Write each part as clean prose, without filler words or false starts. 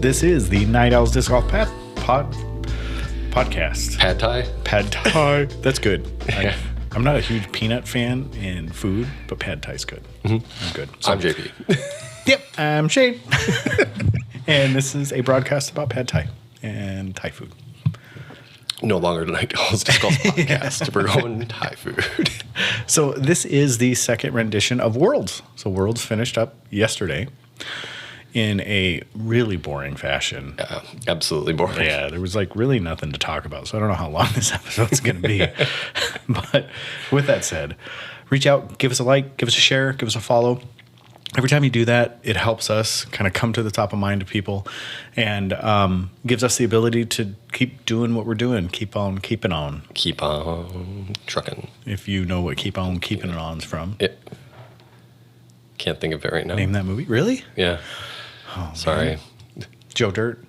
This is the Night Owls Disc Golf podcast. Pad Thai? Pad Thai. That's good. I'm not a huge peanut fan in food, but Pad Thai's good. Mm-hmm. I'm good. So, I'm JP. Yep, I'm Shane. And this is a broadcast about Pad Thai and Thai food. No longer the Night Owls Disc Golf podcast. We're going Thai food. So this is the second rendition of Worlds. So Worlds finished up yesterday in a really boring fashion. Absolutely boring. Yeah, there was like really nothing to talk about. So I don't know how long this episode's going to be. But with that said, reach out, give us a like, give us a share, give us a follow. Every time you do that, it helps us kind of come to the top of mind of people and gives us the ability to keep doing what we're doing. Keep on keeping on. Keep on trucking. If you know what keep on keeping it on's from. Can't think of it right now. Name that movie. Really? Yeah. Oh, sorry. Man. Joe Dirt.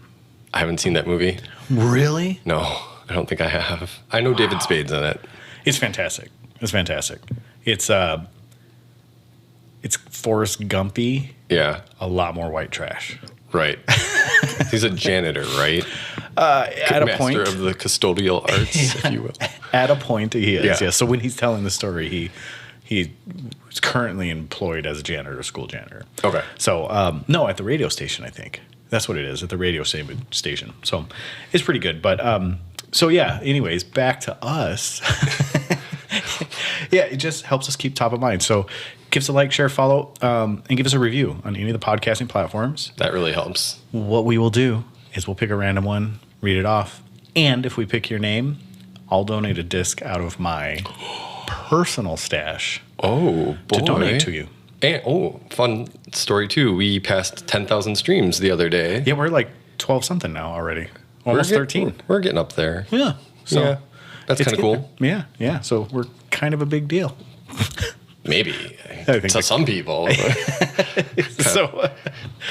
I haven't seen that movie. Really? No, I don't think I have. I know David Spade's in it. It's fantastic. It's fantastic. It's Forrest Gumpy. Yeah. A lot more white trash. Right. He's a janitor, right? At a point. Master of the custodial arts, if you will. At a point, he is, Yeah. yeah. So when he's telling the story, he's currently employed as a janitor, a school janitor. Okay. So, no, at the radio station, I think. That's what it is, at the radio station. So it's pretty good. But, so yeah, anyways, back to us. Yeah, it just helps us keep top of mind. So give us a like, share, follow, and give us a review on any of the podcasting platforms. That really helps. What we will do is we'll pick a random one, read it off. And if we pick your name, I'll donate a disc out of my personal stash Oh, boy. to donate to you. And, fun story, too. We passed 10,000 streams the other day. Yeah, we're like 12-something now already. Almost 13. We're getting up there. Yeah. So yeah. That's it's kind of cool. Yeah, yeah. So we're kind of a big deal. Maybe. I think to some people. So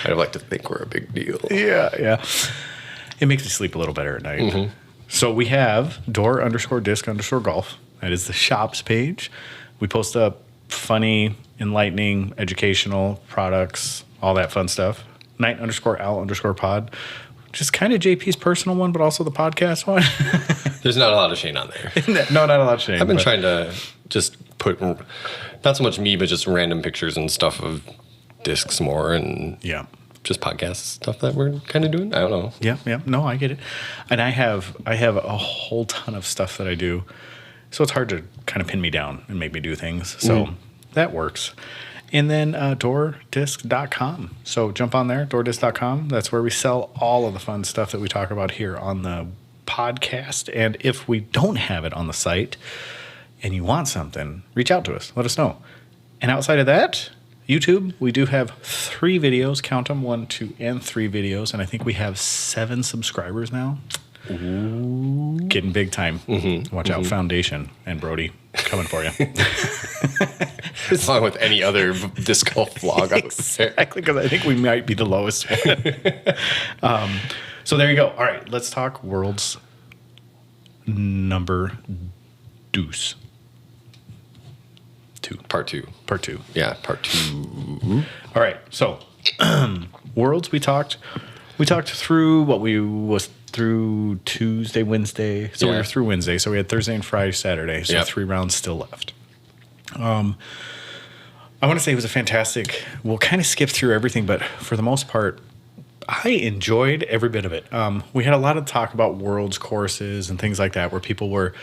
kind of like to think we're a big deal. yeah. It makes me sleep a little better at night. Mm-hmm. So we have door_disc_golf. That is the shops page. We post up funny, enlightening, educational products, all that fun stuff. Night_owl_pod. Just kind of JP's personal one, but also the podcast one. There's not a lot of Shane on there. No, not a lot of Shane. I've been trying to just put, not so much me, but just random pictures and stuff of discs more and just podcast stuff that we're kind of doing. I don't know. Yeah. No, I get it. And I have a whole ton of stuff that I do. So it's hard to kind of pin me down and make me do things. So that works. And then doordisc.com. So jump on there, doordisc.com. That's where we sell all of the fun stuff that we talk about here on the podcast. And if we don't have it on the site and you want something, reach out to us. Let us know. And outside of that, YouTube, we do have 3 videos. Count them, 1, 2, and 3 videos. And I think we have 7 subscribers now. Ooh. Getting big time. Mm-hmm. Watch out, Foundation and Brody coming for you. Along with any other disc golf vlog out there. Exactly, because I think we might be the lowest one. So there you go. All right, let's talk Worlds number deuce. 2. Part 2. Yeah, part 2. All right, so Worlds, we talked through what we was through Tuesday, Wednesday. So we were through Wednesday. So we had Thursday and Friday, Saturday. So 3 rounds still left. I want to say it was a fantastic. We'll kind of skip through everything, but for the most part, I enjoyed every bit of it. We had a lot of talk about Worlds courses and things like that, where people were,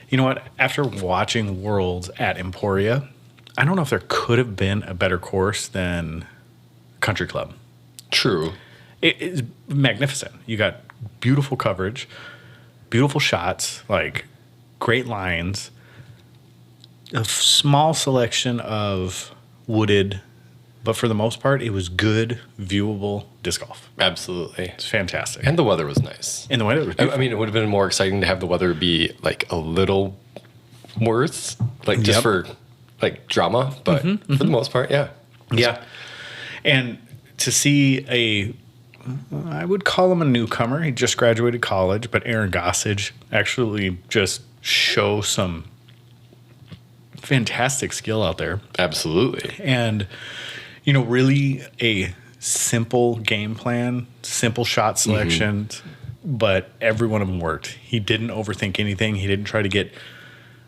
you know what? After watching Worlds at Emporia, I don't know if there could have been a better course than Country Club. True. It is magnificent. You got beautiful coverage, beautiful shots, like great lines, a small selection of wooded, but for the most part, it was good, viewable disc golf. Absolutely. It's fantastic. And the weather was nice. And the weather was beautiful. I mean, it would have been more exciting to have the weather be like a little worse, like just for like drama, but for the most part, yeah. Yeah. And to see I would call him a newcomer. He just graduated college, but Aaron Gossage actually just show some fantastic skill out there. Absolutely. And, really a simple game plan, simple shot selections, but every one of them worked. He didn't overthink anything. He didn't try to get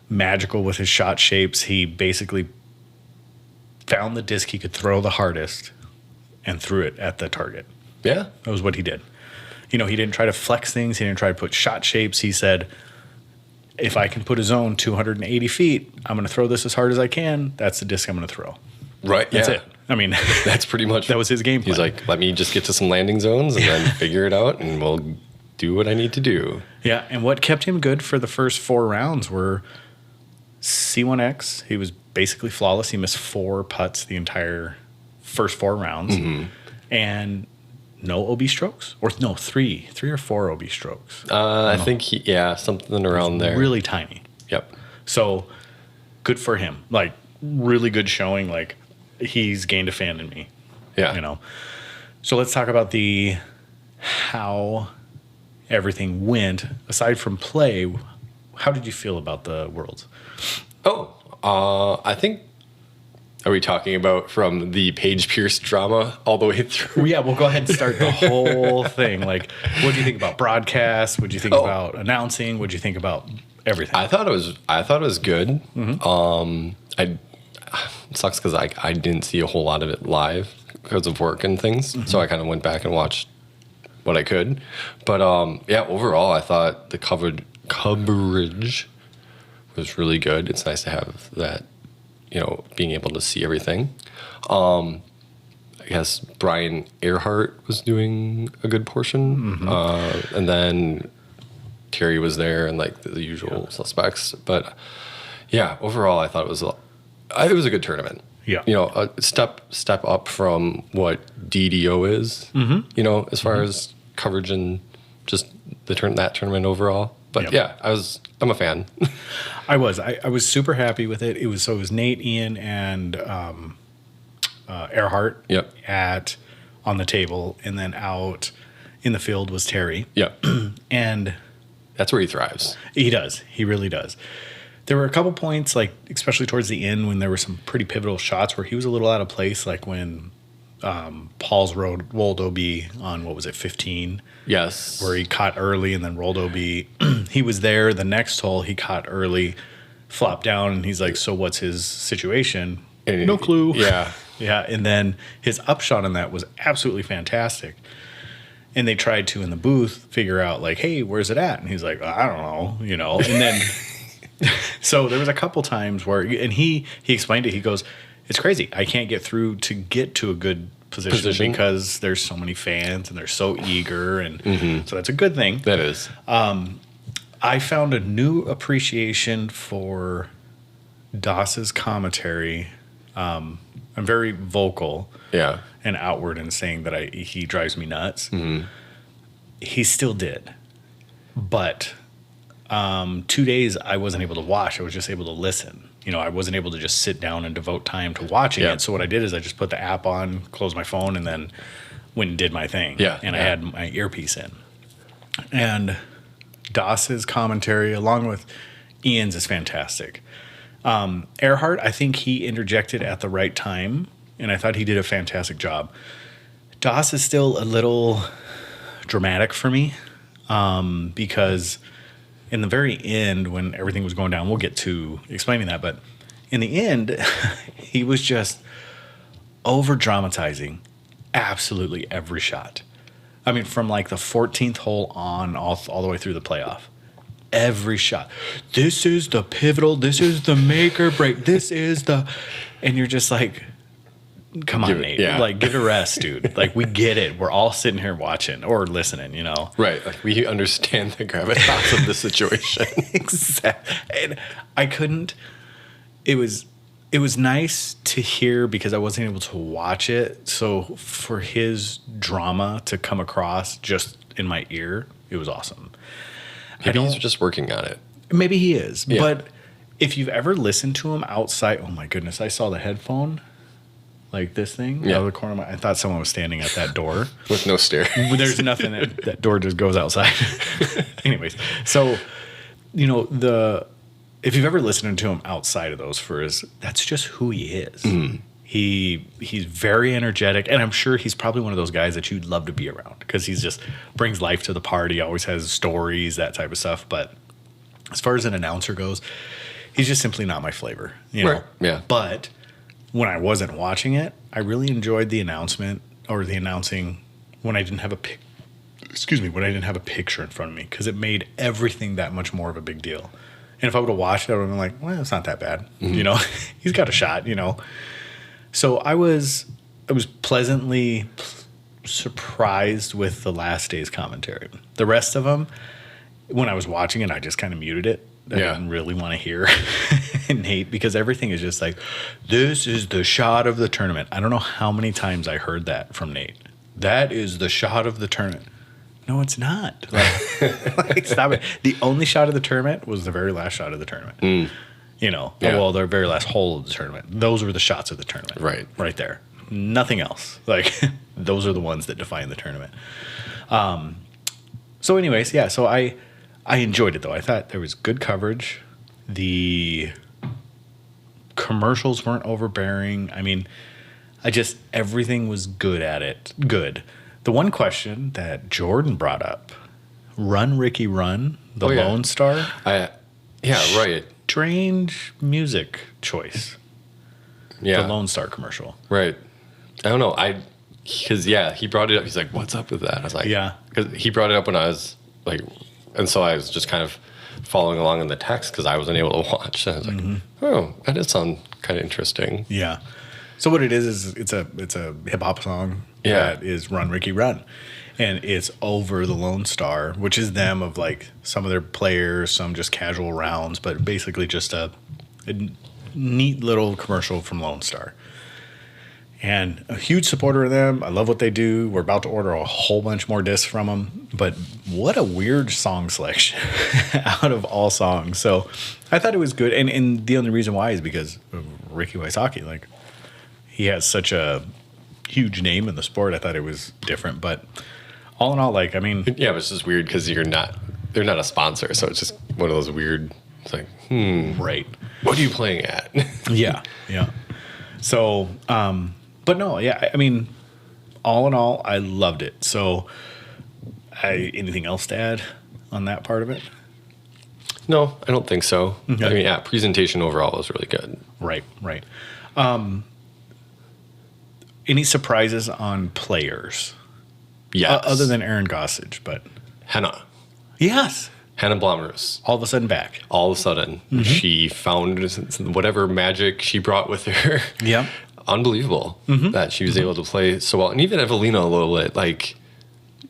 magical with his shot shapes. He basically found the disc he could throw the hardest and threw it at the target. Yeah. That was what he did. He didn't try to flex things. He didn't try to put shot shapes. He said, if I can put a zone 280 feet, I'm going to throw this as hard as I can. That's the disc I'm going to throw. Right. That's it. I mean, that's pretty much. That was his game plan. He's like, let me just get to some landing zones and then figure it out, and we'll do what I need to do. Yeah. And what kept him good for the first 4 rounds were C1X. He was basically flawless. He missed 4 putts the entire first 4 rounds. And no OB strokes, or no, 3 or 4 OB strokes. I think something around there. Really tiny. Yep. So good for him. Like really good showing. Like he's gained a fan in me. Yeah. So let's talk about how everything went. Aside from play, how did you feel about the Worlds? I think. Are we talking about from the Paige Pierce drama all the way through? Yeah, we'll go ahead and start the whole thing. Like, what do you think about broadcast? What do you think about announcing? What do you think about everything? I thought it was good. It sucks because I didn't see a whole lot of it live because of work and things. So I kind of went back and watched what I could. But overall, I thought the coverage was really good. It's nice to have that. Being able to see everything. I guess Brian Earhart was doing a good portion. And then Terry was there and like the usual suspects. But overall, I thought it was a good tournament. Yeah. A step up from what DDO is, as far as coverage and just that tournament overall. But I'm a fan. I was super happy with it. It was Nate, Ian, and Earhart on the table, and then out in the field was Terry. Yep. And that's where he thrives. He does. He really does. There were a couple points, like especially towards the end, when there were some pretty pivotal shots where he was a little out of place, like when Paul's rolled OB on, 15? Yes. Where he caught early and then rolled OB. He was there. The next hole, he caught early, flopped down, and he's like, so what's his situation? And no clue. Yeah. Yeah. And then his upshot on that was absolutely fantastic. And they tried to, in the booth, figure out, like, hey, where's it at? And he's like, I don't know, And then, so there was a couple times where, and he explained it. He goes, it's crazy. I can't get through to get to a good position because there's so many fans and they're so eager, and so that's a good thing. That is. I found a new appreciation for Doss's commentary. I'm very vocal, and outward in saying that he drives me nuts. He still did, but 2 days I wasn't able to watch. I was just able to listen. I wasn't able to just sit down and devote time to watching it. So what I did is I just put the app on, closed my phone, and then went and did my thing. And I had my earpiece in. And Doss's commentary, along with Ian's, is fantastic. Earhart, I think he interjected at the right time, and I thought he did a fantastic job. Doss is still a little dramatic for me, because in the very end, when everything was going down, we'll get to explaining that, but in the end, he was just over-dramatizing absolutely every shot. I mean, from like the 14th hole on all the way through the playoff. Every shot. This is the pivotal, this is the make or break, this is the... And you're just like, come on, Nate. Like, give it a rest, dude. Like, we get it. We're all sitting here watching or listening, Right. Like, we understand the gravitas of the situation. Exactly. And I couldn't... It was nice to hear because I wasn't able to watch it. So for his drama to come across just in my ear, it was awesome. Maybe he's just working on it. Maybe he is. Yeah. But if you've ever listened to him outside... Oh, my goodness. I saw the headphone... Like this thing out of the corner of my... I thought someone was standing at that door. With no stairs. There's nothing. That door just goes outside. Anyways, so, if you've ever listened to him outside of those that's just who he is. He's very energetic, and I'm sure he's probably one of those guys that you'd love to be around because he's just brings life to the party, always has stories, that type of stuff. But as far as an announcer goes, he's just simply not my flavor, you know. Right. Yeah. But when I wasn't watching it, I really enjoyed the announcement or the announcing when I didn't have a when I didn't have a picture in front of me, because it made everything that much more of a big deal. And if I would have watched it, I would have been like, well, it's not that bad. You know, he's got a shot, you know. So I was pleasantly surprised with the last day's commentary. The rest of them, when I was watching it, I just kind of muted it. I didn't really want to hear Nate, because everything is just like, this is the shot of the tournament. I don't know how many times I heard that from Nate. That is the shot of the tournament. No, it's not. Like, stop it. The only shot of the tournament was the very last shot of the tournament. You know, well, the very last hole of the tournament. Those were the shots of the tournament. Right there. Nothing else. Like, those are the ones that define the tournament. So anyways, yeah, so I enjoyed it, though. I thought there was good coverage. The commercials weren't overbearing. I mean, everything was good at it. Good. The one question that Jordan brought up, Run, Ricky, Run, the Lone Star. Right. Strange music choice. Yeah. The Lone Star commercial. Right. I don't know. Because he brought it up. He's like, what's up with that? I was like, yeah. Because he brought it up when I was like, and so I was just kind of following along in the text because I wasn't able to watch. And I was like, oh, that does sound kind of interesting. Yeah. So what it is it's a hip hop song that is Run, Ricky, Run. And it's over the Lone Star, which is them of like some of their players, some just casual rounds, but basically just a neat little commercial from Lone Star. And a huge supporter of them. I love what they do. We're about to order a whole bunch more discs from them. But what a weird song selection out of all songs. So I thought it was good. And the only reason why is because of Ricky Wysocki. Like, he has such a huge name in the sport. I thought it was different. But all in all, like, I mean... Yeah, but it's just weird because they're not a sponsor. So it's just one of those weird... It's like, Right. What are you playing at? Yeah. So... But no, yeah, I mean, all in all, I loved it. So, anything else to add on that part of it? No, I don't think so. Okay. I mean, presentation overall was really good. Right. Any surprises on players? Yes. Other than Aaron Gossage, but... Hannah. Yes. Hannah Blomroos. All of a sudden back. All of a sudden, she found whatever magic she brought with her. Yeah. Unbelievable that she was able to play so well. And even Evelina a little bit, like,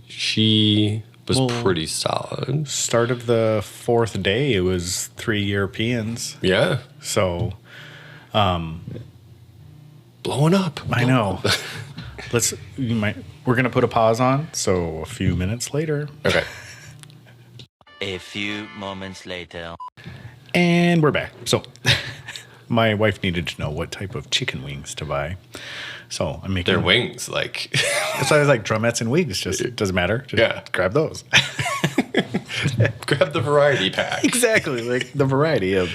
she was pretty solid. Start of the fourth day, it was 3 Europeans. Yeah. So... blowing up. I know. We're going to put a pause on, so a few minutes later. Okay. A few moments later. And we're back. So... My wife needed to know what type of chicken wings to buy. So I'm making... They're wings, like... So I was like, drumettes and wings. Just it doesn't matter. Just grab those. Grab the variety pack. Exactly. Like the variety of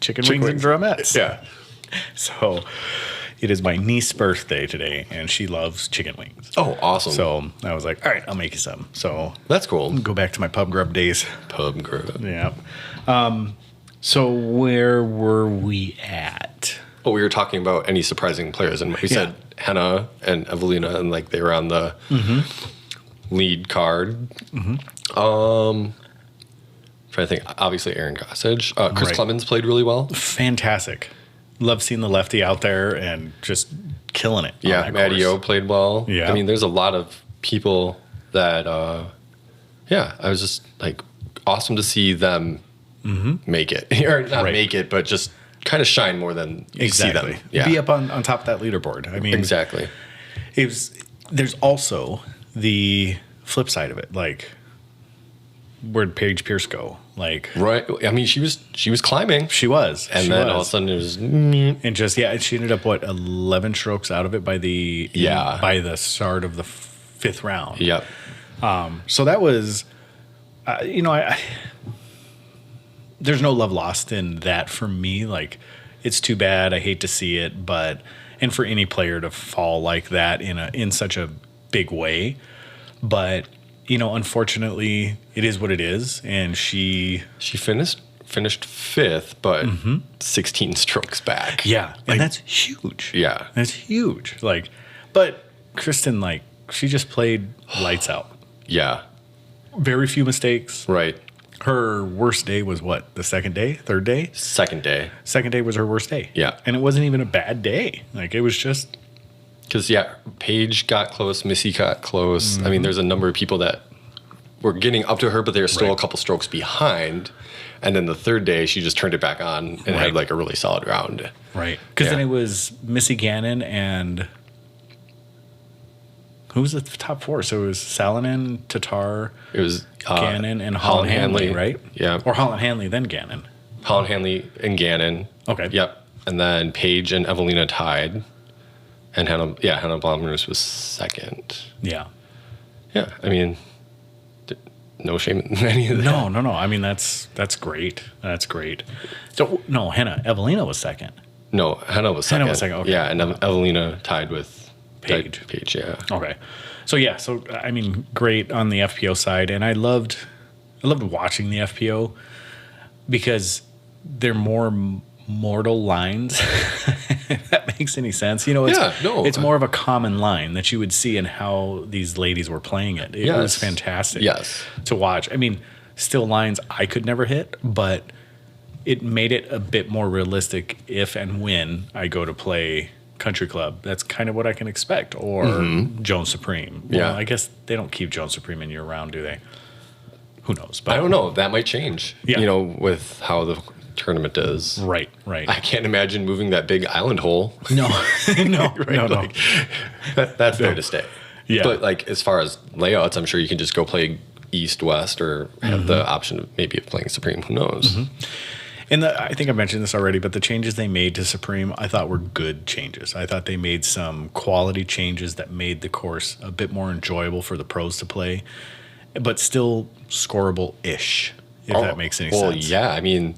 chicken wings and drumettes. Yeah. So it is my niece's birthday today, and she loves chicken wings. Oh, awesome. So I was like, all right, I'll make you some. So... That's cool. Go back to my pub grub days. Pub grub. Yeah. So where were we at? Well, we were talking about any surprising players, and we said Hannah and Evelina, and like they were on the lead card. Trying to think. Obviously, Aaron Gossage. Chris Clemens played really well. Fantastic. Love seeing the lefty out there and just killing it. Yeah, Matty O played well. Yeah. I mean, there's a lot of people that, I was just like, awesome to see them make it. Or not make it, but just kind of shine more than you see them. Yeah. Be up on top of that leaderboard. I mean, exactly. There's also the flip side of it. Like, where'd Paige Pierce go? Like, right. I mean, she was climbing. She was. And then all of a sudden it was... And just, she ended up, 11 strokes out of it by the start of the fifth round. Yep. So that was, there's no love lost in that for me. Like, it's too bad. I hate to see it, but and for any player to fall like that in such a big way. But unfortunately, it is what it is, and she finished fifth, but 16 strokes back. Yeah, and that's huge. Yeah, that's huge. But Kristen, she just played lights out. Yeah, very few mistakes. Right. Her worst day was what? The second day? Third day? Second day. Second day was her worst day. Yeah, and it wasn't even a bad day. It was just because Paige got close, Missy got close. I mean, there's a number of people that were getting up to her, but they were still a couple strokes behind. And then the third day, she just turned it back on and had a really solid round. Right. Because then it was Missy Gannon and who was the top four? So it was Salonen, Tatar, it was Gannon, and Holland Hanley, right? Yeah. Or Holland Hanley, then Gannon. Holland Hanley and Gannon. Okay. Yep. And then Paige and Evelina tied. And Hannah Blomers was second. Yeah. Yeah. I mean, no shame in any of that. No. I mean, that's great. That's great. So, no, Evelina was second. No, Hannah was second. Hannah was second, okay. Yeah, and Evelina tied with Paige. Paige, yeah. Okay. So, I mean, great on the FPO side. And I loved watching the FPO because they're more mortal lines. If that makes any sense. It's more of a common line that you would see in how these ladies were playing it. It was fantastic to watch. I mean, still lines I could never hit, but it made it a bit more realistic if and when I go to play country club. That's kind of what I can expect. Or Jones Supreme. Well, I guess they don't keep Jones Supreme in year round, do they? Who knows? But I don't know. That might change, with how the tournament is. Right. I can't imagine moving that big island hole. No. No. That's there to stay. Yeah. But as far as layouts, I'm sure you can just go play east, west, or have the option of maybe playing Supreme. Who knows? And I think I mentioned this already, but the changes they made to Supreme, I thought were good changes. I thought they made some quality changes that made the course a bit more enjoyable for the pros to play, but still scoreable-ish, if that makes any sense. Well, yeah. I mean,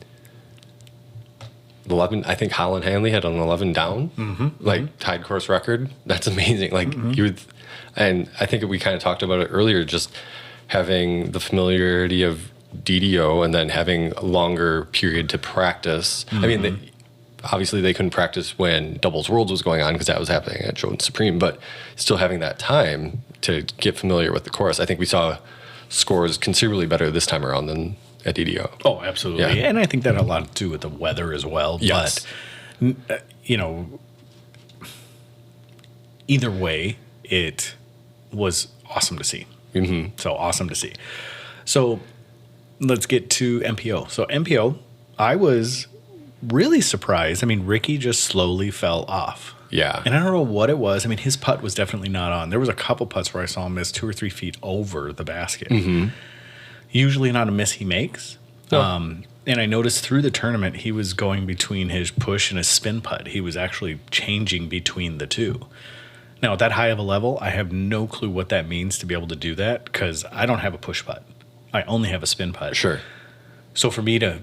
11. I think Holland Hanley had an 11 down, tied course record. That's amazing. And I think we kind of talked about it earlier. Just having the familiarity of DDO and then having a longer period to practice. I mean, obviously they couldn't practice when Doubles Worlds was going on because that was happening at Jones Supreme, but still having that time to get familiar with the course. I think we saw scores considerably better this time around than at DDO. Oh, absolutely. Yeah. And I think that had a lot to do with the weather as well. Yes. But, either way, it was awesome to see. So awesome to see. So let's get to MPO. So MPO, I was really surprised. I mean, Ricky just slowly fell off. Yeah. And I don't know what it was. I mean, his putt was definitely not on. There was a couple putts where I saw him miss 2 or 3 feet over the basket. Usually not a miss he makes. No. And I noticed through the tournament, he was going between his push and his spin putt. He was actually changing between the two. Now, at that high of a level, I have no clue what that means to be able to do that because I don't have a push putt. I only have a spin putt. Sure. So for me to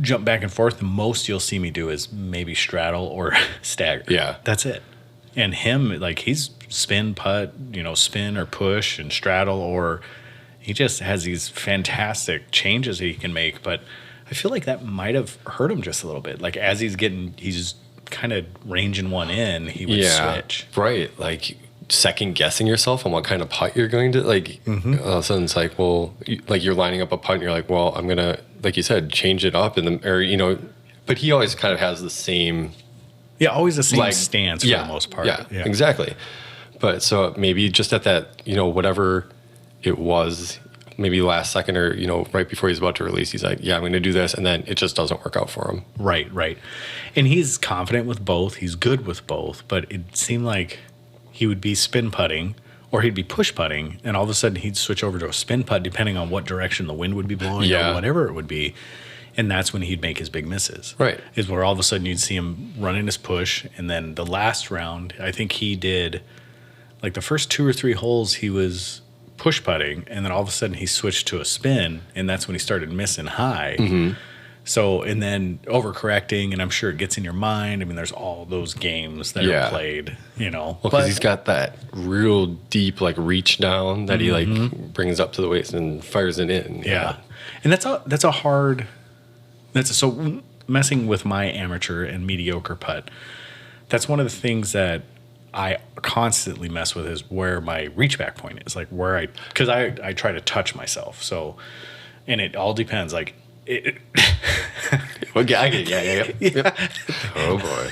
jump back and forth, the most you'll see me do is maybe straddle or stagger. Yeah. That's it. And him, he's spin, putt, spin or push and straddle, or he just has these fantastic changes that he can make. But I feel like that might have hurt him just a little bit. As he's kind of ranging one in, he would switch. Right. Second guessing yourself on what kind of putt you're going to all of a sudden it's you're lining up a putt and you're like, well, I'm gonna, like you said, change it up but he always kind of has the same always the same stance for the most part. Yeah, exactly. But so maybe just at that, whatever it was, maybe last second or right before he's about to release, he's like, I'm gonna do this, and then it just doesn't work out for him. Right. And he's confident with both, he's good with both, but it seemed like he would be spin putting or he'd be push putting, and all of a sudden he'd switch over to a spin putt depending on what direction the wind would be blowing or whatever it would be. And that's when he'd make his big misses. Right. Is where all of a sudden you'd see him running his push, and then the last round, I think he did, the first 2 or 3 holes he was push putting, and then all of a sudden he switched to a spin, and that's when he started missing high. So, and then overcorrecting, and I'm sure it gets in your mind. I mean, there's all those games that are played, you know. Well, because he's got that real deep, like, reach down that he, like, brings up to the waist and fires it in. Yeah. And so messing with my amateur and mediocre putt, that's one of the things that I constantly mess with is where my reach back point is, like because I try to touch myself. So, and it all depends. Like, Okay, I get it. Yep. Oh boy.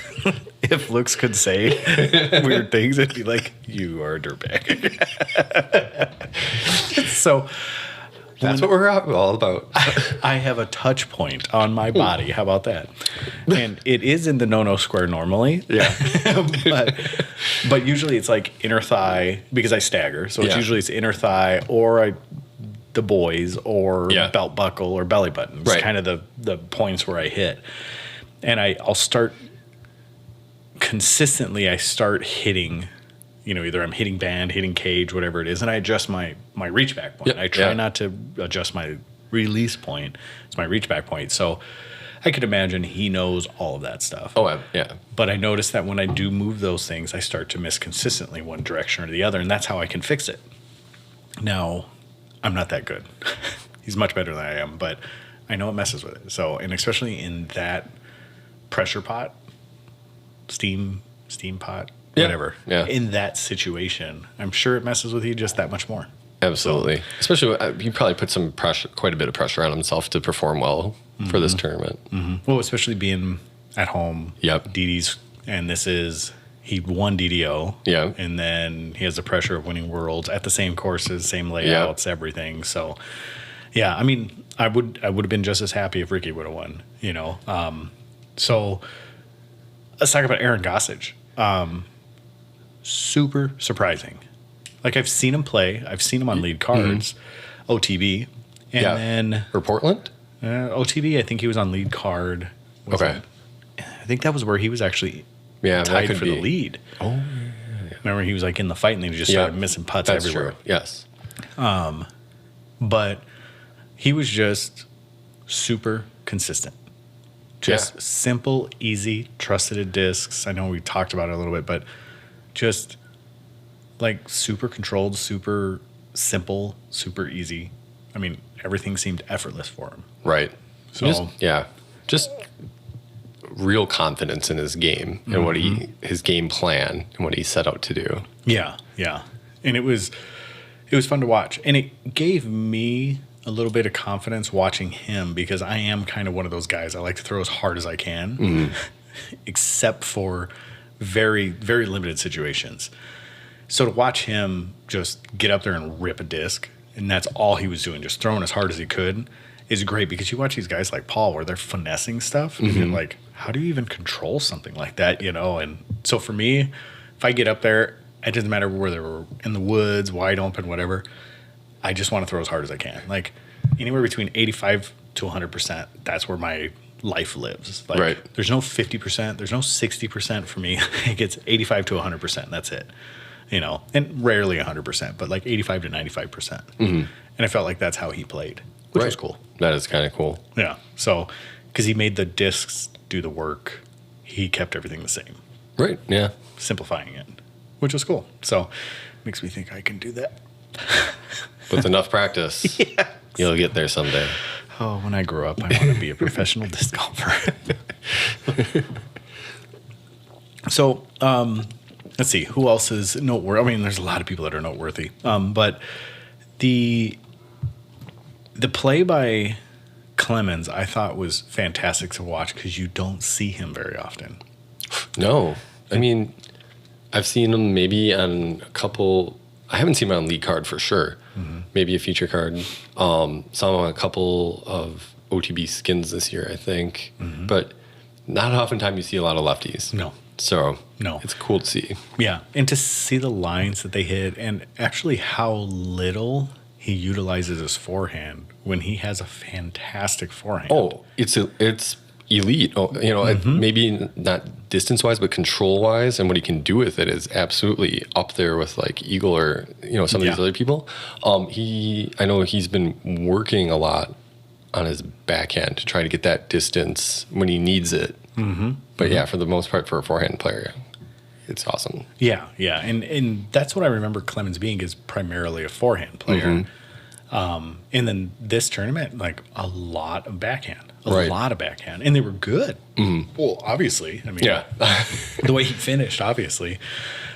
if looks could say weird things, it'd be like, you are a dirtbag. So that's what we're all about. I have a touch point on my body. How about that? And it is in the no-no square normally. Yeah. but usually it's like inner thigh because I stagger. So it's inner thigh or the boys or belt buckle or belly button. It's kind of the points where I hit. And I'll start consistently. I start hitting, either I'm hitting band, hitting cage, whatever it is, and I adjust my reach back point. I try not to adjust my release point. It's my reach back point. So I could imagine he knows all of that stuff. Oh, yeah. But I notice that when I do move those things, I start to miss consistently one direction or the other, and that's how I can fix it. Now, I'm not that good. He's much better than I am, but I know it messes with it. So, and especially in that pressure pot, steam pot, whatever. Yeah. In that situation, I'm sure it messes with you just that much more. Absolutely. Especially, he probably put some pressure, quite a bit of pressure on himself to perform well for this tournament. Mm-hmm. Well, especially being at home. Yep. DD's, and he won DDO. Yeah. And then he has the pressure of winning Worlds at the same courses, same layouts, everything. So, yeah, I mean, I would have been just as happy if Ricky would have won, So let's talk about Aaron Gossage. Super surprising. Like, I've seen him play. I've seen him on lead cards, OTB. And then... For Portland? OTB, I think he was on lead card. I think that was where he was actually tied for the lead. Oh, yeah. Remember, he was like in the fight and then he just started missing putts everywhere. True. Yes. But he was just super consistent. Just simple, easy, trusted discs. I know we talked about it a little bit, but just like super controlled, super simple, super easy. I mean, everything seemed effortless for him. Right. So just real confidence in his game and what his game plan and what he set out to do. Yeah, yeah. And it was fun to watch. And it gave me a little bit of confidence watching him because I am kind of one of those guys. I like to throw as hard as I can, except for very, very limited situations. So to watch him just get up there and rip a disc, and that's all he was doing, just throwing as hard as he could, is great because you watch these guys like Paul where they're finessing stuff, and you're like, how do you even control something like that, And so for me, if I get up there, it doesn't matter whether we're in the woods, wide open, whatever, I just want to throw as hard as I can. Like anywhere between 85 to 100%, that's where my life lives. Like, there's no 50%, there's no 60% for me. It gets 85 to 100%, that's it. And rarely 100%, but like 85 to 95%. And I felt like that's how he played, which was cool. That is kind of cool. Yeah. So, because he made the discs do the work, he kept everything the same. Right. Yeah. Simplifying it, which was cool. So, makes me think I can do that. With enough practice, you'll get there someday. Oh, when I grow up, I want to be a professional disc golfer. So, let's see, who else is noteworthy? I mean, there's a lot of people that are noteworthy. But the play by Clemens, I thought was fantastic to watch because you don't see him very often. No. I mean, I've seen him maybe on a couple... I haven't seen him on lead card for sure. Maybe a feature card. Saw him on a couple of OTB skins this year, I think. But not oftentimes you see a lot of lefties. No. So it's cool to see. Yeah, and to see the lines that they hit and actually how little he utilizes his forehand when he has a fantastic forehand. Oh, it's elite. Oh, maybe not distance-wise, but control-wise, and what he can do with it is absolutely up there with like Eagle or some of these other people. I know he's been working a lot on his backhand to try to get that distance when he needs it. Mm-hmm. But yeah, for the most part, for a forehand player, it's awesome. Yeah, yeah, and that's what I remember Clemens being, is primarily a forehand player. And then this tournament, like a lot of backhand, lot of backhand, and they were good. Well, obviously, I mean, the way he finished, obviously.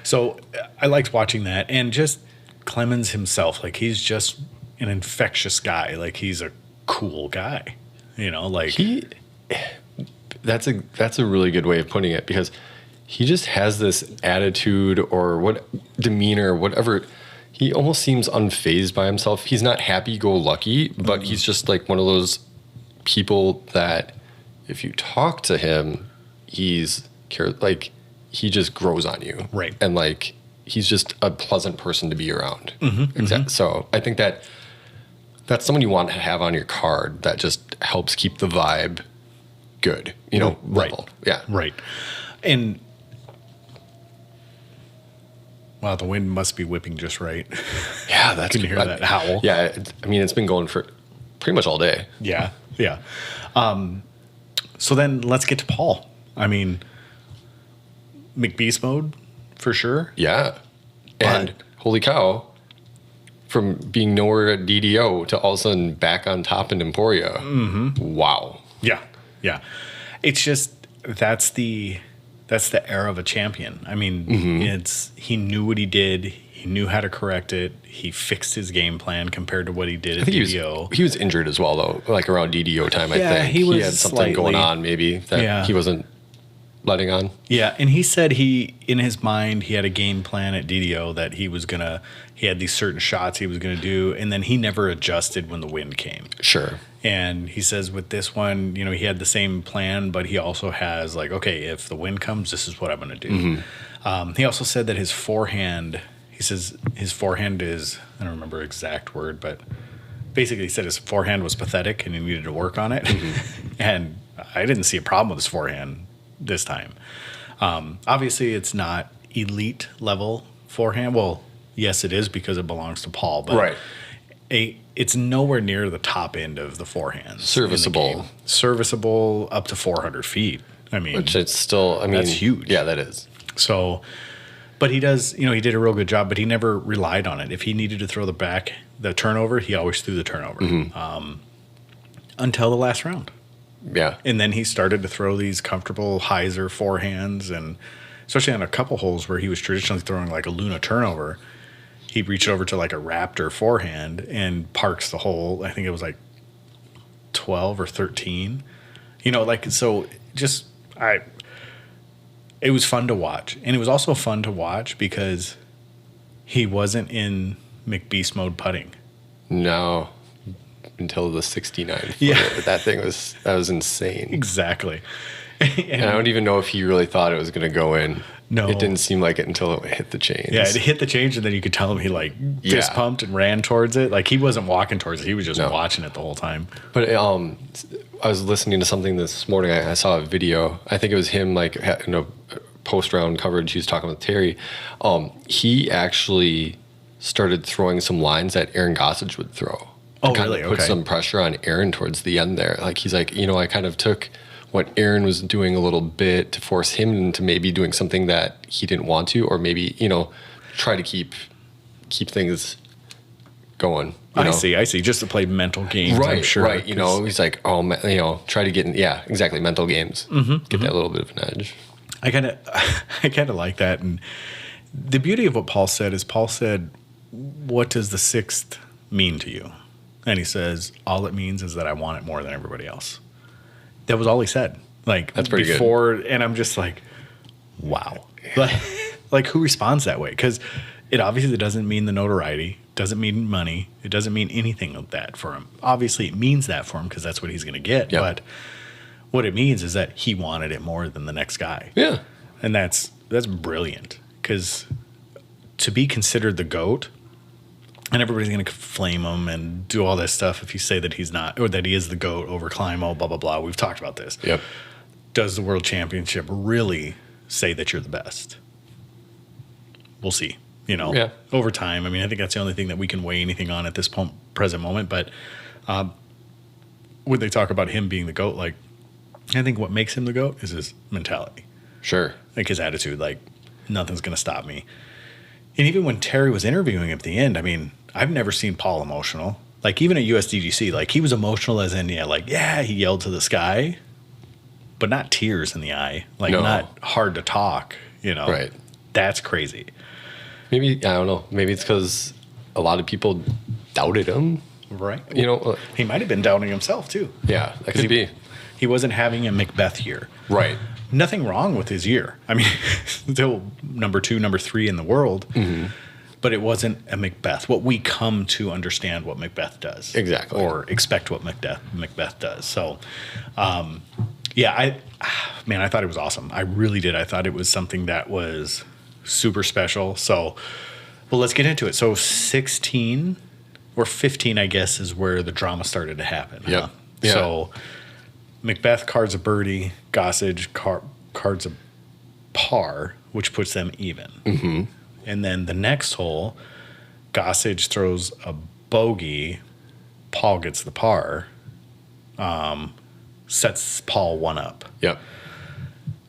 So I liked watching that, and just Clemens himself, like he's just an infectious guy. Like he's a cool guy, you know. Like that's a really good way of putting it, because he just has this attitude or demeanor, whatever. He almost seems unfazed by himself. He's not happy-go-lucky, but he's just like one of those people that if you talk to him, he just grows on you. Right. And like he's just a pleasant person to be around. Mm-hmm. So I think that's someone you want to have on your card that just helps keep the vibe good, level. Yeah. Right. And wow, the wind must be whipping just right. Yeah, that's Can you hear that howl? Yeah, it's been going for pretty much all day. Yeah, yeah. So then let's get to Paul. I mean, McBeast mode for sure. Yeah, and holy cow, from being nowhere at DDO to all of a sudden back on top in Emporia. Mm-hmm. Wow. Yeah, yeah. It's just that's the era of a champion. I mean, he knew what he did. He knew how to correct it. He fixed his game plan compared to what he did at DDO. He was injured as well, though, like around DDO time, I think. He had something going on, maybe, that he wasn't letting on. Yeah, and he said in his mind, he had a game plan at DDO that he had these certain shots he was going to do, and then he never adjusted when the wind came. Sure. And he says with this one, he had the same plan, but he also has like, okay, if the wind comes, this is what I'm going to do. He also said that his forehand, he says his forehand is, I don't remember exact word, but basically he said his forehand was pathetic and he needed to work on it. And I didn't see a problem with his forehand this time. Obviously, it's not elite level forehand. Well, yes, it is because it belongs to Paul, but it's nowhere near the top end of the forehands. Serviceable up to 400 feet. I mean, which it's still, that's huge. Yeah, that is. So, but he does, he did a real good job, but he never relied on it. If he needed to throw the turnover, he always threw the turnover until the last round. Yeah. And then he started to throw these comfortable hyzer forehands, and especially on a couple holes where he was traditionally throwing like a Luna turnover, he reached over to like a Raptor forehand and parks the hole. I think it was like 12 or 13. So just it was fun to watch. And it was also fun to watch because he wasn't in McBeast mode putting. No. Until the 69. That was insane. Exactly. And I don't even know if he really thought it was going to go in. No. It didn't seem like it until it hit the change. Yeah, it hit the change, and then you could tell him he fist pumped and ran towards it. Like he wasn't walking towards it; he was just watching it the whole time. But I was listening to something this morning. I saw a video. I think it was him post round coverage. He was talking with Terry. He actually started throwing some lines that Aaron Gossage would throw. Oh, really? Put some pressure on Aaron towards the end there. Like he's like, I kind of took what Aaron was doing a little bit to force him into maybe doing something that he didn't want to, or maybe, try to keep things going. I see. Just to play mental games, right, I'm sure. Right. He's like, try to get in. Yeah, exactly. Mental games. Get that little bit of an edge. I kind of like that. And the beauty of what Paul said, what does the sixth mean to you? And he says, all it means is that I want it more than everybody else. That was all he said. Like that's pretty good. And I'm just like, wow. Like who responds that way? Because it obviously doesn't mean the notoriety, doesn't mean money, it doesn't mean anything of that for him. Obviously, it means that for him because that's what he's going to get. Yep. But what it means is that he wanted it more than the next guy. Yeah, and that's brilliant because to be considered the GOAT. And everybody's going to flame him and do all this stuff if you say that he's not, or that he is the GOAT over Climo, blah, blah, blah. We've talked about this. Yep. Does the World Championship really say that you're the best? We'll see. Over time. I mean, I think that's the only thing that we can weigh anything on at this present moment. But when they talk about him being the GOAT, like, I think what makes him the GOAT is his mentality. Sure. Like his attitude, like, nothing's going to stop me. And even when Terry was interviewing him at the end, I mean, I've never seen Paul emotional. Like, even at USDGC, like, he was emotional as in, he yelled to the sky, but not tears in the eye. Like, not hard to talk, Right. That's crazy. Maybe, I don't know. Maybe it's because a lot of people doubted him. Right. He might have been doubting himself, too. Yeah, that could be. He wasn't having a Macbeth year. Right. Nothing wrong with his year. I mean, still number 2, number 3 in the world, but it wasn't a Macbeth. What we come to understand what Macbeth does. Exactly. Or expect what Macbeth does. So, I thought it was awesome. I really did. I thought it was something that was super special. So, well, let's get into it. So 16 or 15, I guess, is where the drama started to happen. Yep. Huh? Yeah. So Macbeth cards a birdie, Gossage cards a par, which puts them even. Mm-hmm. And then the next hole, Gossage throws a bogey, Paul gets the par, sets Paul 1 up. Yep.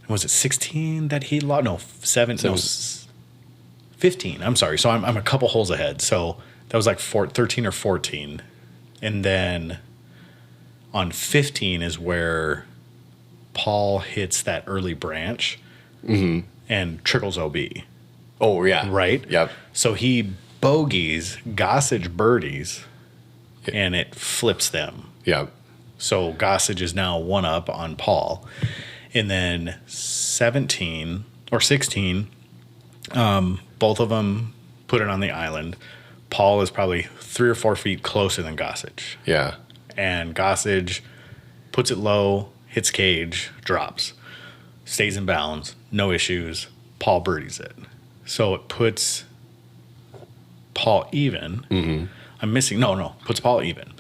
Was it 16 that he lost? No, 15. I'm sorry. So I'm a couple holes ahead. So that was like 13 or 14. And then on 15 is where Paul hits that early branch and trickles OB. Oh, yeah. Right? Yep. So he bogeys, Gossage birdies, and it flips them. Yep. So Gossage is now 1 up on Paul. And then 17 or 16, both of them put it on the island. Paul is probably 3 or 4 feet closer than Gossage. Yeah. And Gossage puts it low, hits cage, drops, stays in bounds, no issues. Paul birdies it. So it puts Paul even. Mm-hmm. I'm missing, puts Paul even.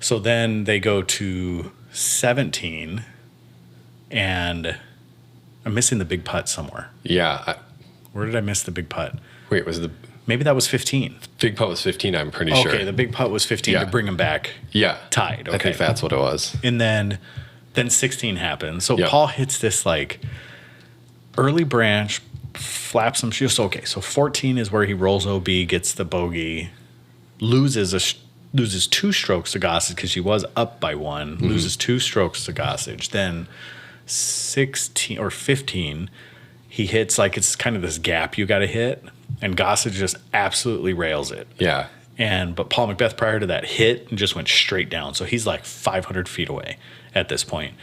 So then they go to 17, and I'm missing the big putt somewhere. Yeah. Where did I miss the big putt? Wait, was the Maybe that was 15. big putt was 15, I'm pretty sure. Okay, the big putt was 15 to bring him back. Yeah. Tied. Okay. I think that's what it was. And then 16 happens. So Yep. Paul hits this like early branch, flaps some shoes. So 14 is where he rolls OB, gets the bogey, loses 2 strokes to Gossage because she was up by 1, loses 2 strokes to Gossage. Then 16 or 15, he hits like it's kind of this gap you got to hit, and Gossage just absolutely rails it. Yeah. But Paul Macbeth prior to that hit and just went straight down. So he's like 500 feet away at this point.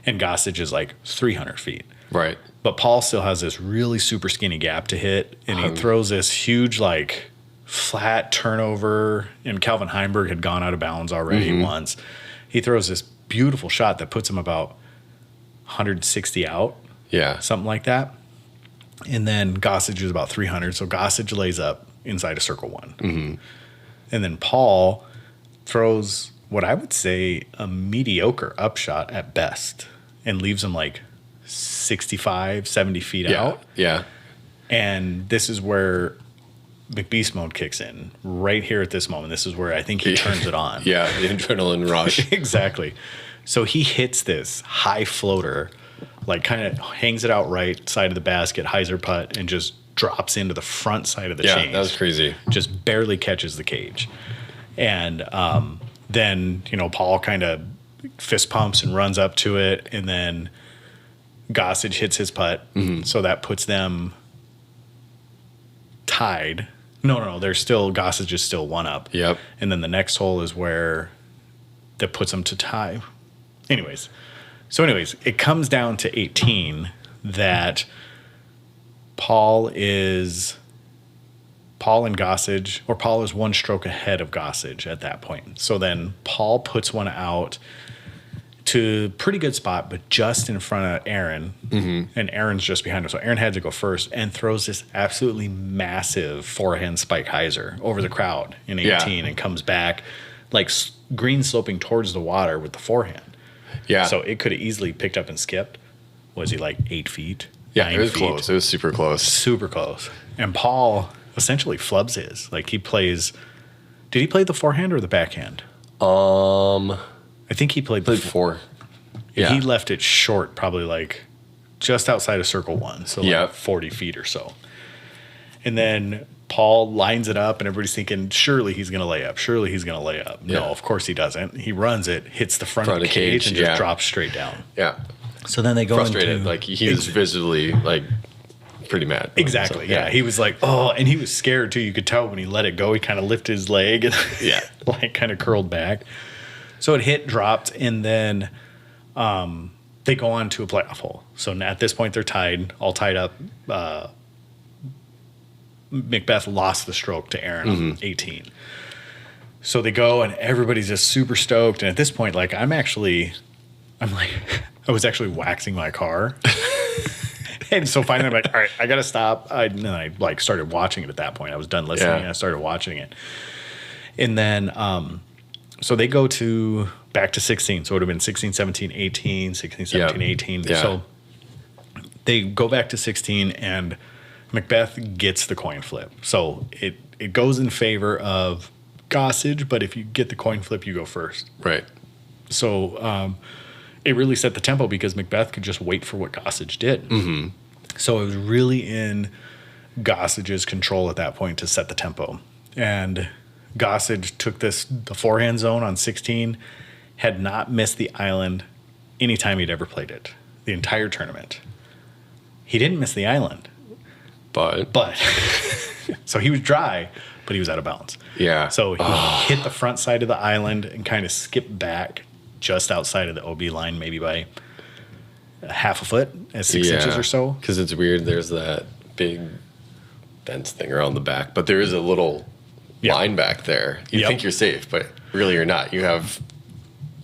And Gossage is like 300 feet. Right. But Paul still has this really super skinny gap to hit. And he throws this huge like flat turnover. And Calvin Heimberg had gone out of bounds already once. He throws this beautiful shot that puts him about 160 out. Yeah. Something like that. And then Gossage is about 300. So Gossage lays up inside of circle 1. Mm-hmm. And then Paul throws what I would say a mediocre upshot at best and leaves him like 65, 70 feet out. Yeah. And this is where McBeast mode kicks in right here at this moment. This is where I think he turns it on. Yeah, the adrenaline rush. Exactly. So he hits this high floater, like kind of hangs it out right side of the basket, hyzer putt, and just drops into the front side of the chain. Yeah, that was crazy. Just barely catches the cage. And then, Paul kind of fist pumps and runs up to it, and then Gossage hits his putt. Mm-hmm. So that puts them tied. No, they're still, Gossage is still 1 up. Yep. And then the next hole is where that puts them to tie. Anyways, it comes down to 18 that Paul and Gossage, or Paul is 1 stroke ahead of Gossage at that point. So then Paul puts one out to pretty good spot, but just in front of Aaron, and Aaron's just behind him. So Aaron had to go first and throws this absolutely massive forehand spike hyzer over the crowd in 18 and comes back like green sloping towards the water with the forehand. Yeah. So it could have easily picked up and skipped. Was he like 8 feet? Yeah, 9 it was feet? close. It was super close. Super close. And Paul essentially flubs his. Like he plays. Did he play the forehand or the backhand? I think he played Played 4. Yeah. Yeah. He left it short, probably like just outside of circle 1. So like 40 feet or so. And then Paul lines it up, and everybody's thinking, surely he's going to lay up. Surely he's going to lay up. Yeah. No, of course he doesn't. He runs it, hits the front of the cage, and just drops straight down. Yeah. So then they go Frustrated. into... Like, he was visibly, like, pretty mad. Exactly, So, yeah. He was like, oh, and he was scared, too. You could tell when he let it go, he kind of lifted his leg and like kind of curled back. So it hit, dropped, and then they go on to a playoff hole. So at this point, they're all tied up. Macbeth lost the stroke to Aaron on 18. So they go, and everybody's just super stoked. And at this point, like, I was actually waxing my car. And so finally, I'm like, all right, I got to stop. And then I like started watching it at that point. I was done listening, and I started watching it. And then, so they go back to 16. So it would have been 16, 17, 18, 16, 17, 18. Yeah. So they go back to 16, and Macbeth gets the coin flip. So it goes in favor of Gossage, but if you get the coin flip, you go first. Right. So it really set the tempo because Macbeth could just wait for what Gossage did. Mm-hmm. So it was really in Gossage's control at that point to set the tempo. And Gossage took the forehand zone on 16, had not missed the island anytime he'd ever played it, the entire tournament. He didn't miss the island. But so he was dry, but he was out of bounds. Yeah. So he hit the front side of the island and kind of skipped back just outside of the OB line, maybe by half a foot, at 6 inches or so. Because it's weird. There's that big fence thing around the back, but there is a little line back there. You think you're safe, but really you're not. You have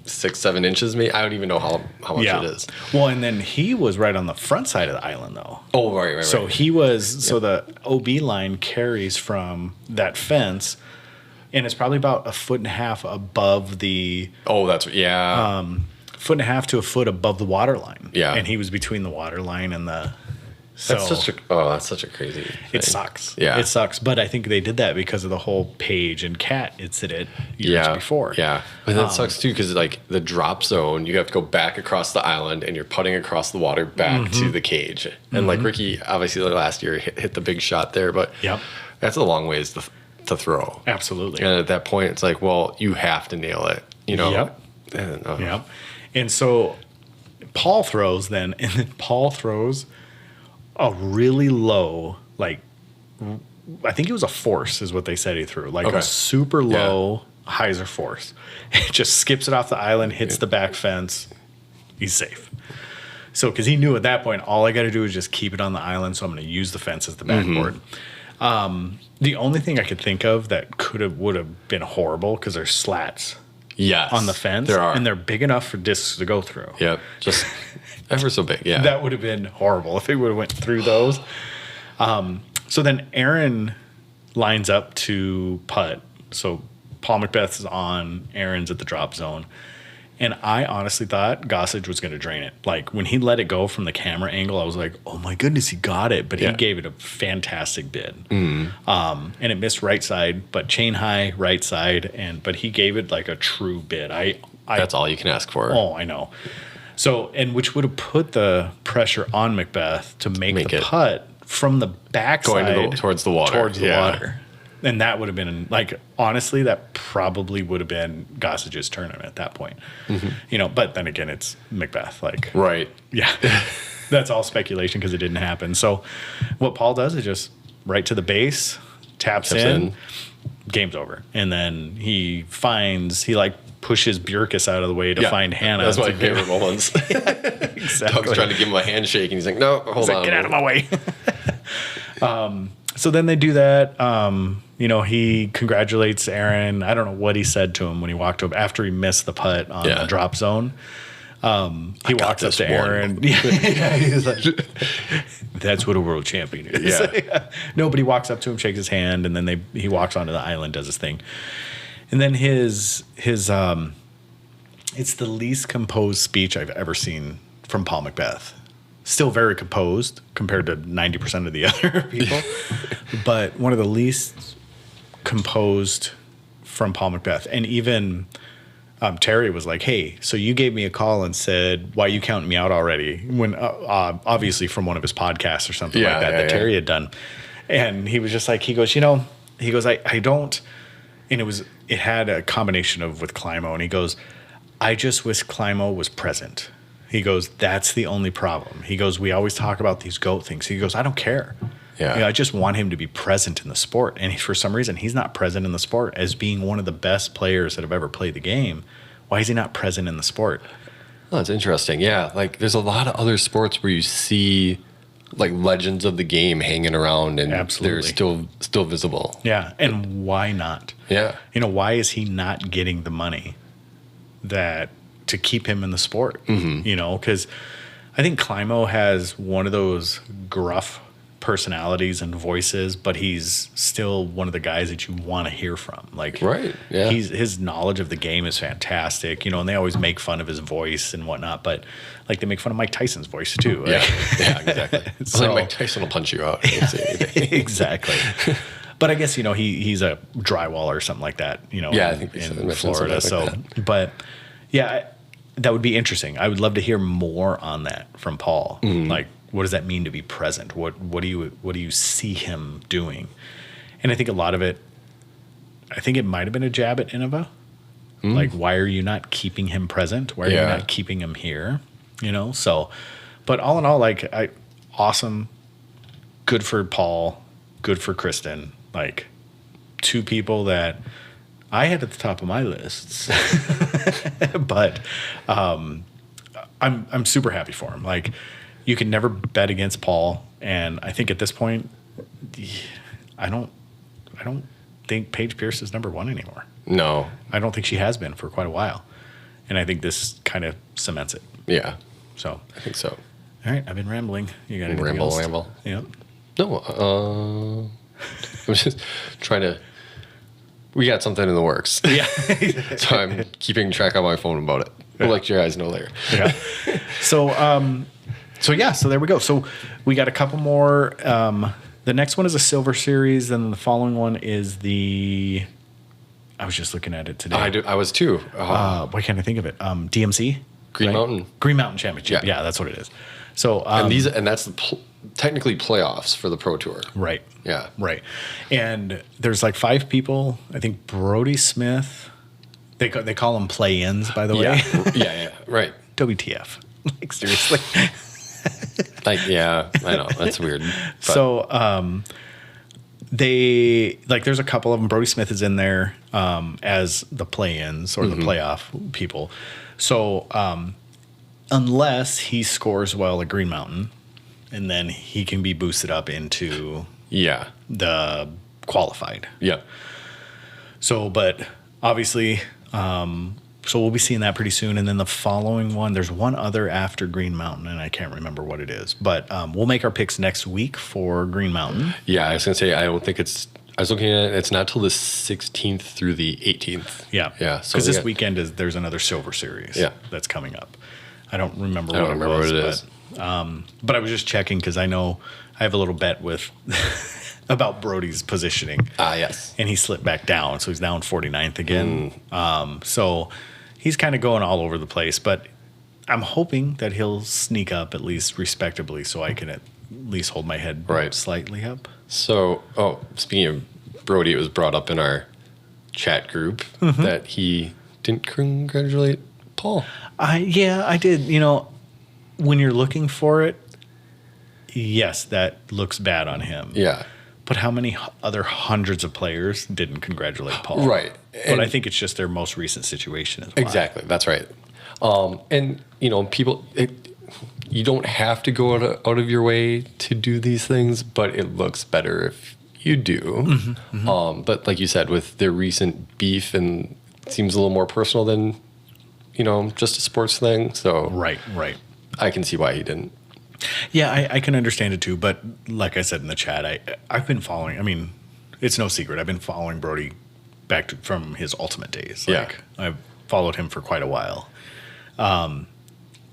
6-7 inches, maybe. I don't even know how much it is. Well, and then he was right on the front side of the island, though. Oh, right. So he was. So the OB line carries from that fence, and it's probably about 1.5 feet above the. Oh, that's 1.5 feet to a foot above the water line. Yeah, and he was between the water line and the. So that's such a crazy thing. It sucks. Yeah. It sucks. But I think they did that because of the whole Paige and Cat incident years before. Yeah. But that sucks too because like the drop zone, you have to go back across the island and you're putting across the water back to the cage. And like Ricky, obviously last year hit the big shot there, but that's a long ways to throw. Absolutely. And at that point, it's like, well, you have to nail it, you know? Yep. And so Paul throws then, and then Paul throws a really low, like, I think it was a force is what they said he threw. Like a super low hyzer force. It just skips it off the island, hits the back fence. He's safe. So, because he knew at that point, all I got to do is just keep it on the island, so I'm going to use the fence as the backboard. The only thing I could think of that would have been horrible, because there's slats on the fence. There are. And they're big enough for discs to go through. Yep. Just ever so big, That would have been horrible if it would have went through those. So then Aaron lines up to putt. So Paul Macbeth is on, Aaron's at the drop zone. And I honestly thought Gossage was going to drain it. Like, when he let it go from the camera angle, I was like, oh my goodness, he got it. But he gave it a fantastic bid. And it missed right side, but chain high, right side. But he gave it like a true bid. That's all you can ask for. Oh, I know. So, and which would have put the pressure on Macbeth to make the putt from the backside towards the water. And that would have been, like, honestly, that probably would have been Gossage's tournament at that point. You know, but then again, it's Macbeth. Like, yeah, that's all speculation because it didn't happen. So what Paul does is just right to the base, taps in, game's over. And then he pushes Bjerkes out of the way to find Hannah. That's my favorite moments. Exactly. Doug's trying to give him a handshake, and he's like, no, hold on. Get out of my way. So then they do that. You know, he congratulates Aaron. I don't know what he said to him when he walked up after he missed the putt on the drop zone. He walks up to Aaron. He's like, that's what a world champion is. Nobody walks up to him, shakes his hand, and then he walks onto the island, does his thing. And then his it's the least composed speech I've ever seen from Paul Macbeth. Still very composed compared to 90% of the other people, but one of the least composed from Paul Macbeth. And even Terry was like, hey, so you gave me a call and said, why are you counting me out already? When obviously from one of his podcasts or something like that Terry had done. And he was just like, he goes, I don't, and it had a combination of with Climo, and he goes, I just wish Climo was present. He goes, that's the only problem. He goes, we always talk about these GOAT things. He goes, I don't care. Yeah. I just want him to be present in the sport. And for some reason, he's not present in the sport as being one of the best players that have ever played the game. Why is he not present in the sport? Oh, that's interesting. Yeah. Like there's a lot of other sports where you see like legends of the game hanging around and they're still visible. Yeah. And why not? Yeah. Why is he not getting the money to keep him in the sport? Because I think Climo has one of those gruff personalities and voices, but he's still one of the guys that you want to hear from. Like, right, yeah. His knowledge of the game is fantastic, and they always make fun of his voice and whatnot, but like they make fun of Mike Tyson's voice too. Yeah, exactly. So Mike Tyson will punch you out. Exactly. But I guess he's a drywall or something like that. I think in Florida. So, but yeah, that would be interesting. I would love to hear more on that from Paul. Like, what does that mean to be present? What do you see him doing? And I think a lot of it, I think it might have been a jab at Innova. Like, why are you not keeping him present? Why are you not keeping him here? So, but all in all, like, awesome, good for Paul, good for Kristen. Like, two people that I had at the top of my lists, but I'm super happy for him. Like, you can never bet against Paul, and I think at this point, I don't think Paige Pierce is number one anymore. No, I don't think she has been for quite a while, and I think this kind of cements it. Yeah, so I think so. All right, I've been rambling. You got anything else? Ramble. Yep. No, I'm just trying to. We got something in the works. Yeah. So I'm keeping track on my phone about it. We'll let you guys know later. Yeah. So there we go. So we got a couple more. The next one is a silver series, and the following one is I was just looking at it today. I was too. Why can't I think of it? DMC? Green Mountain. Green Mountain Championship. Yeah, that's what it is. So and that's technically playoffs for the Pro Tour. Right. Yeah. Right. And there's like 5 people. I think Brody Smith. They call them play-ins, by the way. Yeah. Right. WTF? Like, seriously. Like, yeah, I know. That's weird. But. So there's a couple of them. Brody Smith is in there as the play-ins or the playoff people. So unless he scores well at Green Mountain, and then he can be boosted up into the qualified. Yeah. So, but obviously, so we'll be seeing that pretty soon. And then the following one, there's one other after Green Mountain, and I can't remember what it is. But we'll make our picks next week for Green Mountain. Yeah, I was going to say, I don't think I was looking at it, it's not till the 16th through the 18th. Yeah. Yeah. Because this weekend there's another silver series that's coming up. I don't remember what it is. But I was just checking because I know I have a little bet with about Brody's positioning. Yes. And he slipped back down, so he's down 49th again. So he's kind of going all over the place, but I'm hoping that he'll sneak up at least respectably so I can at least hold my head slightly up. So, speaking of Brody, it was brought up in our chat group that he didn't congratulate Paul. I did. When you're looking for it, yes, that looks bad on him. Yeah. But how many other hundreds of players didn't congratulate Paul? Right. But I think it's just their most recent situation as well. Exactly. That's right. And, people, you don't have to go out of your way to do these things, but it looks better if you do. But like you said, with their recent beef, and it seems a little more personal than, just a sports thing. So Right. I can see why he didn't. Yeah, I can understand it too. But like I said in the chat, I've been following. I mean, it's no secret. I've been following Brody from his Ultimate days. Like, I've followed him for quite a while.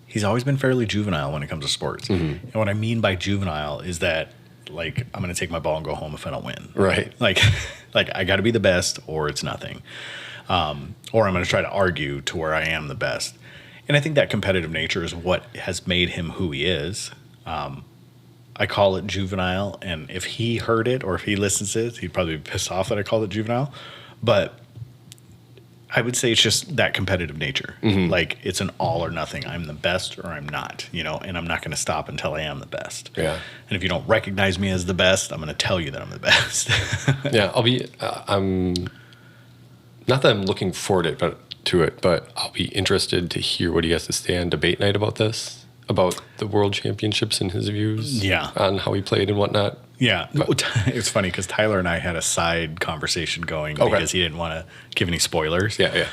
He's always been fairly juvenile when it comes to sports. And what I mean by juvenile is that, like, I'm going to take my ball and go home if I don't win. Right. Like I got to be the best or it's nothing. or I'm going to try to argue to where I am the best. And I think that competitive nature is what has made him who he is. I call it juvenile, and if he heard it or if he listens to it, he'd probably be pissed off that I called it juvenile. But I would say it's just that competitive nature. Like, it's an all or nothing. I'm the best or I'm not, and I'm not going to stop until I am the best. Yeah. And if you don't recognize me as the best, I'm going to tell you that I'm the best. Yeah, I'm not that I'm looking forward to it, but I'll be interested to hear what he has to say on debate night about this, about the World Championships and his views on how he played and whatnot. Yeah. It's funny because Tyler and I had a side conversation going because he didn't want to give any spoilers. Yeah.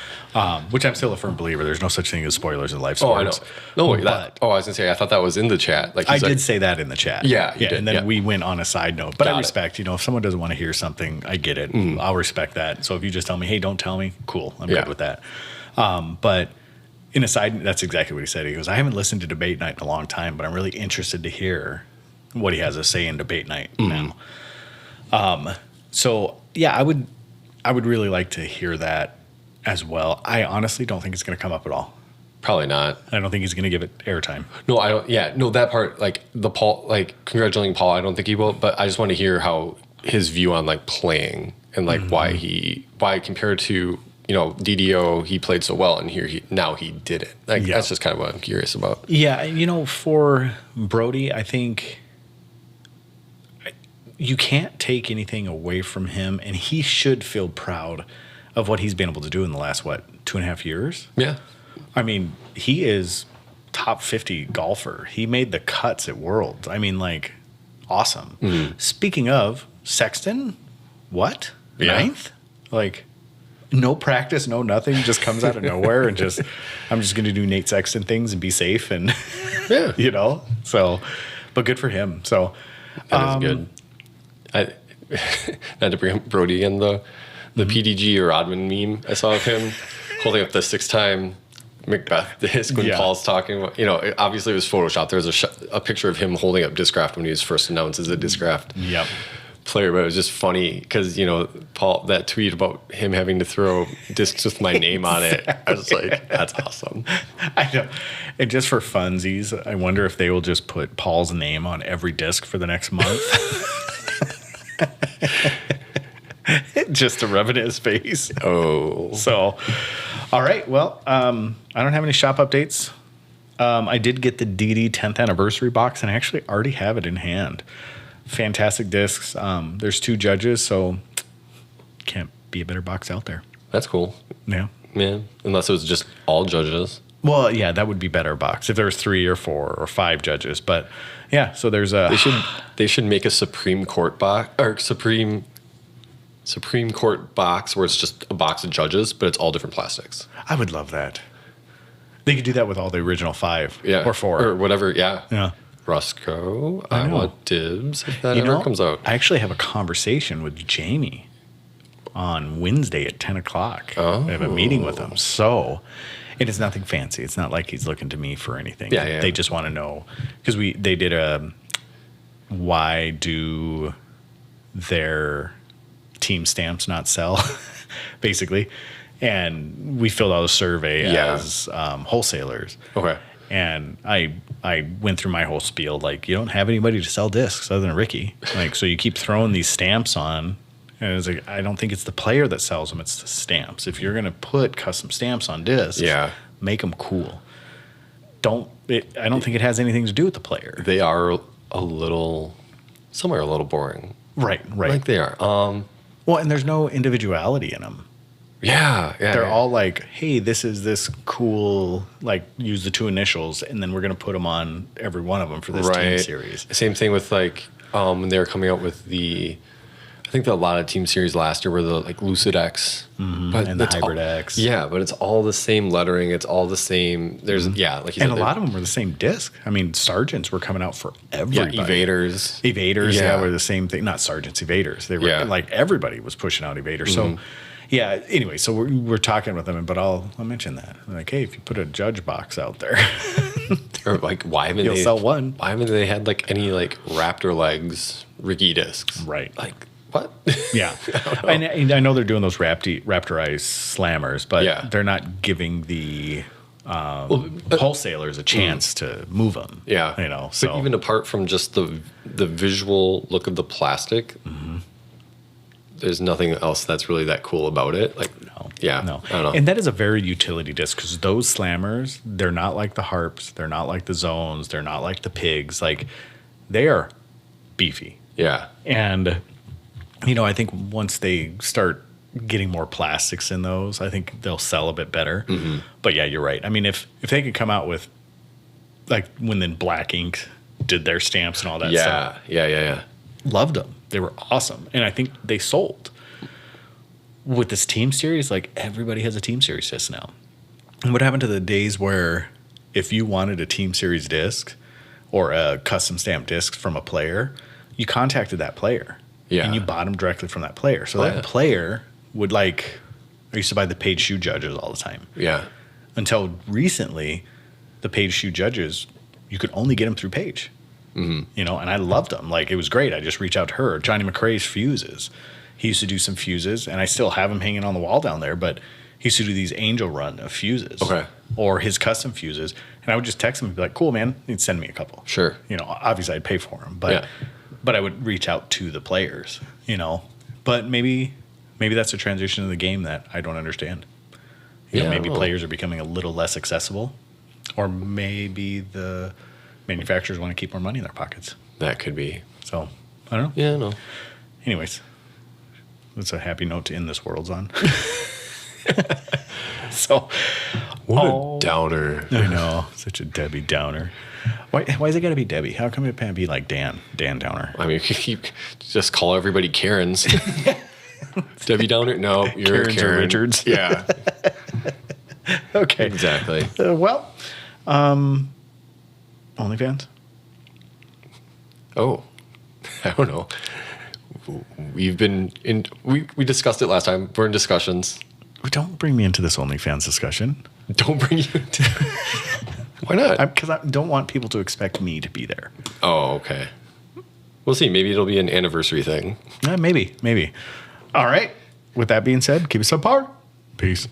Which I'm still a firm believer. There's no such thing as spoilers in life Oh, I know. sports. No, I But was going to say, I thought that was in the chat. Like I did say that in the chat. Yeah, you did, And then yeah. we went on a side note. But I Got it. respect, if someone doesn't want to hear something, I get it. I'll respect that. So if you just tell me, hey, don't tell me, cool. I'm good with that. But in a side, that's exactly what he said. He goes, I haven't listened to debate night in a long time, but I'm really interested to hear what he has to say in debate night now. So yeah, I would really like to hear that as well. I honestly don't think it's going to come up at all. Probably not. I don't think he's going to give it airtime. No, I don't. Yeah, no, that part, like congratulating Paul, I don't think he will, but I just want to hear how his view on like playing and like why compared to, DDO, he played so well and now he did it. Like, that's just kind of what I'm curious about. Yeah. For Brody, I think you can't take anything away from him, and he should feel proud of what he's been able to do in the last, 2.5 years? Yeah. I mean, he is top 50 golfer. He made the cuts at Worlds. I mean, awesome. Speaking of, Sexton, what? Yeah. 9th? No practice, no nothing, just comes out of nowhere and I'm just going to do Nate Sexton things and be safe and, so, but good for him. So That is good. Not to bring up Brody again, the PDG or Rodman meme I saw of him holding up the 6-time Macbeth disc when Paul's talking about, obviously it was Photoshopped. There was a picture of him holding up Discraft when he was first announced as a Discraft player, but it was just funny because, Paul, that tweet about him having to throw discs with my name on it, I was like, that's awesome. I know. And just for funsies, I wonder if they will just put Paul's name on every disc for the next month. Just to rub it in his face. Oh. So, all right. Well, I don't have any shop updates. I did get the DD 10th anniversary box, and I actually already have it in hand. Fantastic discs. There's 2 judges, so can't be a better box out there. That's cool. Yeah. Yeah. Unless it was just all judges. Well, yeah, that would be better box if there was 3 or 4 or 5 judges. But yeah, so there's a. They should make a Supreme Court box or Supreme Court box where it's just a box of judges, but it's all different plastics. I would love that. They could do that with all the original 5 Yeah. or 4 or whatever. Yeah. Yeah. Roscoe, I I know. want dibs if that ever comes out. I actually have a conversation with Jamie on Wednesday at 10 o'clock. Oh. I have a meeting with him. So, and it's nothing fancy. It's not like he's looking to me for anything. Yeah. They just want to know because they did why do their team stamps not sell, basically. And we filled out a survey as wholesalers. Okay. And I went through my whole spiel, you don't have anybody to sell discs other than Ricky. So you keep throwing these stamps on. And it's I don't think it's the player that sells them, it's the stamps. If you're going to put custom stamps on discs, make them cool. I don't think it has anything to do with the player. They are somewhere a little boring. Right. Like they are. Well, and there's no individuality in them. Yeah. They're all hey, this is this cool, use the 2 initials, and then we're going to put them on every one of them for this team series. Same thing with when they were coming out with I think a lot of team series last year were the Lucid X. But and the Hybrid X. Yeah, but it's all the same lettering. It's all the same. There's, like you said. And a lot of them were the same disc. I mean, Sergeants were coming out for everybody. Evaders. Were the same thing. Not Sergeants, Evaders. They were everybody was pushing out Evaders. So, yeah, anyway, so we're talking with them, but I'll mention that. Hey, if you put a judge box out there. Or why haven't You'll sell one. Why haven't they had any Raptor legs Ricky discs? Right. What? Yeah. And I know they're doing those raptorized slammers, but Yeah. they're not giving the wholesalers a chance to move them. Yeah. You know, But so even apart from just the visual look of the plastic, there's nothing else that's really that cool about it. Like, yeah, no. I don't know. And that is a very utility disc because those slammers, they're not like the harps, they're not like the zones, they're not like the pigs. Like, they are beefy. Yeah. And, you know, I think once they start getting more plastics in those, I think they'll sell a bit better. But yeah, you're right. I mean, if they could come out with, like, when then Black Ink did their stamps and all that stuff, Yeah. loved them. They were awesome. And I think they sold. With this team series, like, everybody has a team series disc now. And what happened to the days where if you wanted a team series disc or a custom stamp disc from a player, you contacted that player. Yeah. And you bought them directly from that player. So that player would, like, I used to buy the Page Shoe Judges all the time. Yeah. Until recently, the Page Shoe Judges, you could only get them through Page. You know, and I loved them. Like, it was great. I just reach out to her. Johnny McRae's fuses. He used to do some fuses, and I still have them hanging on the wall down there, but he used to do these angel run of fuses. Okay. Or his custom fuses. And I would just text him and be like, cool, man. He'd send me a couple. Sure. You know, obviously I'd pay for them, but I would reach out to the players, you know. But maybe that's a transition in the game that I don't understand. You know, maybe players are becoming a little less accessible, or maybe the manufacturers want to keep more money in their pockets. That could be. So, I don't know. Yeah, no. Anyways, that's a happy note to end this Worlds on. So, What a downer. I know, such a Debbie Downer. Why's it got to be Debbie? How come it can't be like Dan Downer? I mean, you just call everybody Karens. Debbie Downer? No, you're Karens or Karen. Richards? Yeah, Okay. exactly. OnlyFans? Oh, I don't know. We've been in. We discussed it last time. We're in discussions. Don't bring me into this OnlyFans discussion. Don't bring you into. Why not? Because I don't want people to expect me to be there. Oh, okay. We'll see. Maybe it'll be an anniversary thing. Maybe. All right. With that being said, keep it subpar. Peace.